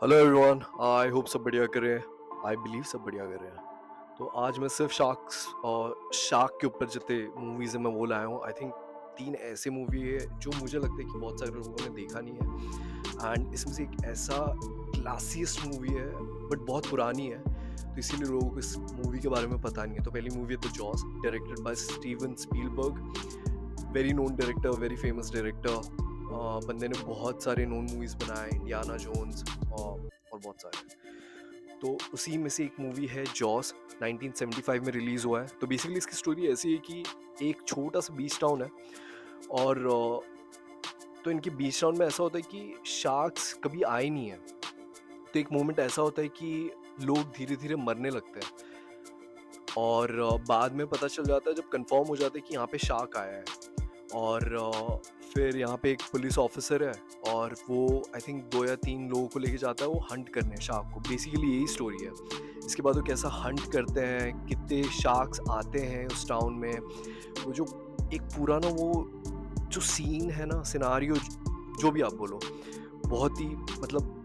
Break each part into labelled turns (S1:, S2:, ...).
S1: Hello everyone, I hope सब बढ़िया कर रहे हैं। आई बिलीव सब बढ़िया कर रहे हैं। तो आज मैं सिर्फ शार्क्स और शार्क के ऊपर जितने मूवीज है मैं वो लाया हूँ। आई थिंक तीन ऐसे मूवी है जो मुझे लगता है कि बहुत सारे लोगों ने देखा नहीं है, एंड इसमें से एक ऐसा क्लासियस्ट मूवी है बट बहुत पुरानी है, तो इसीलिए लोगों को इस मूवी के बारे में पता नहीं है। तो पहली मूवी है the Jaws, directed by Steven Spielberg. Very known director, very famous director. बंदे ने बहुत सारे नोन मूवीज बनाए, इंडियाना जोन्स और बहुत सारे। तो उसी में से एक मूवी है जॉस, 1975 में रिलीज हुआ है। तो बेसिकली इसकी स्टोरी ऐसी है कि एक छोटा सा बीच टाउन है, और तो इनके बीच टाउन में ऐसा होता है कि शार्क्स कभी आए नहीं है। तो एक मोमेंट ऐसा होता है कि लोग धीरे धीरे मरने लगते हैं, और बाद में पता चल जाता है, जब कंफर्म हो जाता है कि यहाँ पे शार्क आया है। और फिर यहाँ पे एक पुलिस ऑफिसर है, और वो आई थिंक 2 या 3 लोगों को लेके जाता है वो हंट करने शार्क को। बेसिकली यही स्टोरी है। इसके बाद वो कैसा हंट करते हैं, कितने शार्क्स आते हैं उस टाउन में। वो जो एक पूरा ना वो जो सीन है ना, सिनारियो, जो भी आप बोलो, बहुत ही मतलब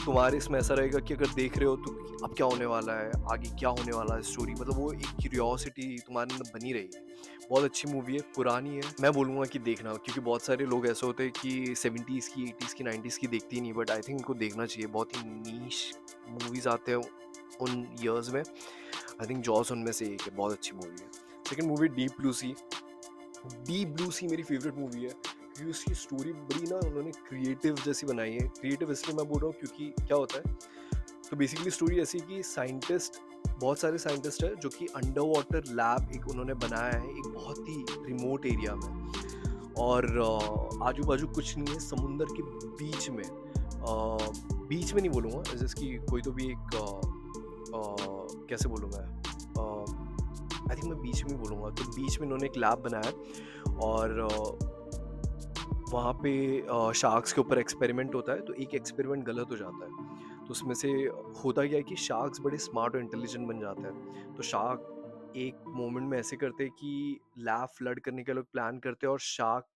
S1: तुम्हारे इसमें ऐसा रहेगा कि अगर देख रहे हो तो अब क्या होने वाला है, आगे क्या होने वाला है स्टोरी, मतलब वो एक क्यूरियोसिटी तुम्हारे अंदर बनी रहेगी। बहुत अच्छी मूवी है, पुरानी है। मैं बोलूँगा कि देखना, क्योंकि बहुत सारे लोग ऐसे होते हैं कि 70s की, 80s की, 90s की देखती ही नहीं, बट आई थिंक इनको देखना चाहिए। बहुत ही नीश मूवीज़ आते हैं उन ईयर्स में। आई थिंक जॉस उनमें से एक है, बहुत अच्छी मूवी है। सेकंड मूवी डीप ब्लू सी। डीप ब्लू सी मेरी फेवरेट मूवी है, क्योंकि उसकी स्टोरी बड़ी ना उन्होंने क्रिएटिव जैसी बनाई है। क्रिएटिव इसलिए मैं बोल रहा हूँ क्योंकि क्या होता है, तो बेसिकली स्टोरी ऐसी कि साइंटिस्ट, बहुत सारे साइंटिस्ट है जो कि अंडर वाटर लैब एक उन्होंने बनाया है एक बहुत ही रिमोट एरिया में। और आजू बाजू कुछ नहीं है, समुंदर के बीच में, बीच में नहीं बोलूँगा, जिसकी कोई तो भी एक कैसे बोलूँ मैं, आई थिंक मैं बीच में ही बोलूँगा। तो बीच में इन्होंने एक लैब बनाया है, और वहाँ पे शार्क्स के ऊपर एक्सपेरिमेंट होता है। तो एक एक्सपेरिमेंट गलत हो जाता है, तो उसमें से होता क्या है कि शार्क्स बड़े स्मार्ट और इंटेलिजेंट बन जाते हैं। तो शार्क एक मोमेंट में ऐसे करते हैं कि लैब फ्लड करने के लोग प्लान करते हैं, और शार्क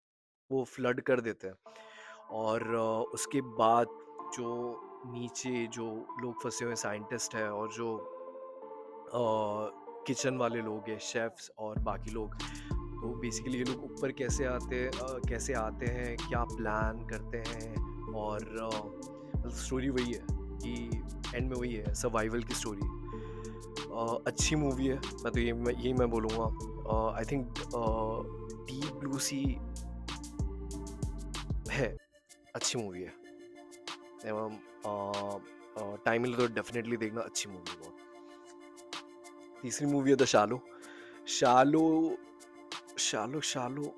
S1: वो फ्लड कर देते हैं। और उसके बाद जो नीचे जो लोग फंसे हुए साइंटिस्ट है, और जो किचन वाले लोग हैं, शेफ्स और बाकी लोग, तो बेसिकली ये लोग ऊपर कैसे आते हैं, क्या प्लान करते हैं। और मतलब स्टोरी वही है कि एंड में वही है, सर्वाइवल की स्टोरी। अच्छी मूवी है। मैं तो यही मैं बोलूँगा। आई थिंक डीप ब्लू सी है, अच्छी मूवी है। एवं टाइम मिले तो डेफिनेटली देखना, अच्छी मूवी है बहुत। तीसरी मूवी है द शालो। शालो शालो शालो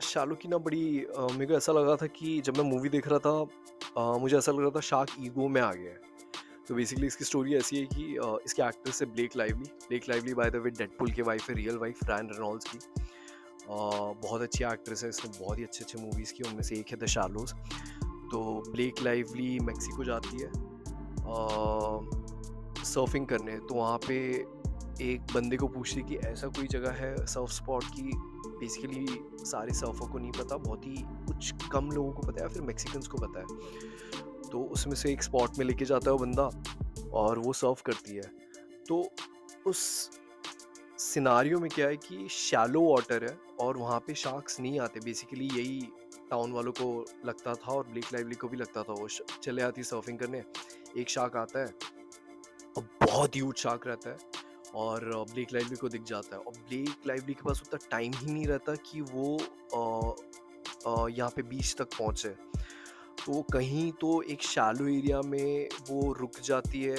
S1: शालो की ना बड़ी मेरे को ऐसा लगा था कि जब मैं मूवी देख रहा था, मुझे ऐसा लग रहा था शार्क ईगो में आ गया है। तो बेसिकली इसकी स्टोरी ऐसी है कि इसके एक्ट्रेस है Blake Lively by the way Deadpool की वाइफ है, रियल वाइफ रायन रेनॉल्ड्स की। बहुत अच्छी एक्ट्रेस है, इसने बहुत ही अच्छे अच्छे मूवीज़ की, उनमें से एक है द शालोज। तो ब्लेक लाइवली मेक्सिको जाती है सर्फिंग करने। तो वहाँ पे एक बंदे को पूछती कि ऐसा कोई जगह है सर्फ स्पॉट की। बेसिकली सारे सर्फर को नहीं पता, बहुत ही कुछ कम लोगों को पता है, या फिर मेक्सिकन्स को पता है। तो उसमें से एक स्पॉट में लेके जाता है वो बंदा, और वो सर्व करती है। तो उस सिनारियो में क्या है कि शैलो वाटर है, और वहाँ पे शार्क्स नहीं आते। बेसिकली यही टाउन वालों को लगता था, और ब्लेक लाइवली को भी लगता था। वो चले आती सर्फिंग करने, एक शार्क आता है, और बहुत ह्यूज शार्क रहता है, और ब्लेक लाइवली को दिख जाता है। और ब्लेक लाइवली के पास उतना टाइम ही नहीं रहता कि वो यहाँ पे बीच तक पहुँचे। तो वो कहीं तो एक शैलो एरिया में वो रुक जाती है,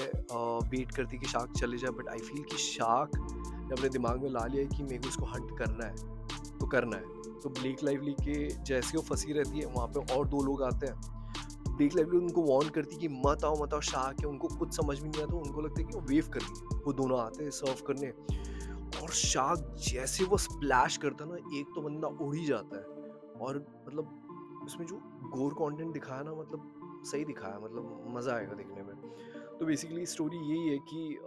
S1: वेट करती है कि शार्क चले जाए। बट आई फील कि शार्क ने अपने दिमाग में ला लिया है कि मेरे को इसको हंट करना है, तो करना है। तो ब्लेक लाइवली के जैसे वो फंसी रहती है, वहाँ पे और 2 लोग आते हैं। ब्लेक लाइवली उनको वार्न करती है कि मत आओ शार्क है। उनको कुछ समझ में नहीं आता, उनको लगता है कि वो वेव कर रही है। वो दोनों आते हैं सर्व करने, और शार्क जैसे वो स्प्लैश करता है ना, एक तो बंदा उड़ ही जाता है। और मतलब उसमें जो गोर कंटेंट दिखाया ना, मतलब सही दिखाया, मतलब मज़ा आएगा देखने में। तो बेसिकली स्टोरी यही है कि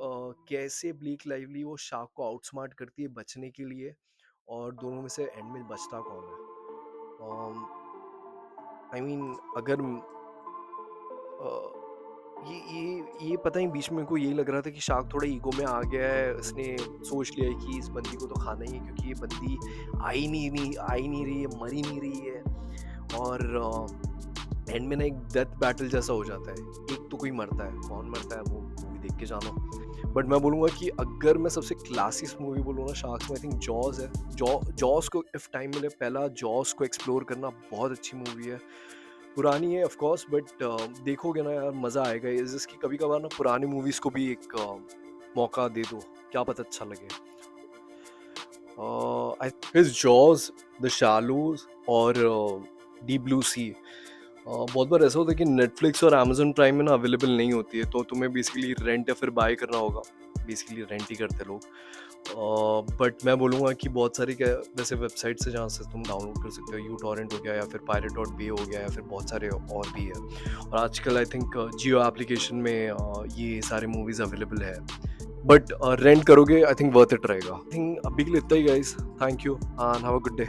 S1: कैसे ब्लेक लाइवली वो शार्क को आउटस्मार्ट करती है बचने के लिए, और दोनों में से एंड में बचता कौन है। आई मीन अगर अ, ये पता है बीच में मेरे को यही लग रहा था कि शार्क थोड़ा ईगो में आ गया है, इसने सोच लिया है कि इस बंदी को तो खाना ही है क्योंकि ये बंदी आ ही नहीं रही है, मर ही नहीं रही है। और एंड में ना एक डेथ बैटल जैसा हो जाता है। एक तो कोई मरता है, कौन मरता है वो मूवी देख के जानो। बट मैं बोलूँगा कि अगर मैं सबसे क्लासिक मूवी बोलूँ ना शार्क्स में, आई थिंक जॉज़ है। जॉज़ को इफ टाइम मिले पहला जॉज़ को एक्सप्लोर करना बहुत अच्छी मूवी है। पुरानी है ऑफ कोर्स बट देखोगे ना यार मज़ा आएगा। इस इसकी कभी-कभार ना पुरानी मूवीज़ को भी एक मौका दे दो, क्या पता अच्छा लगे। आई हिज जॉज़, द शैलोज़ और डीप ब्लू सी। बहुत बार ऐसा होता है कि नेटफ्लिक्स और अमेज़न प्राइम में ना अवेलेबल नहीं होती है, तो तुम्हें बेसिकली रेंट या फिर बाय करना होगा। बेसिकली रेंट ही करते लोग। बट मैं बोलूँगा कि बहुत सारी क्या वैसे वेबसाइट्स हैं जहाँ से तुम डाउनलोड कर सकते हो। यूटॉरेंट हो गया या फिर पायरेट.बी हो गया या फिर बहुत सारे और भी है। और आजकल आई थिंक जियो एप्लीकेशन में ये सारे मूवीज़ अवेलेबल है। बट रेंट करोगे आई थिंक वर्थ इट रहेगा। आई थिंक अभी के लिए इतना ही guys. Thank you and have a good day.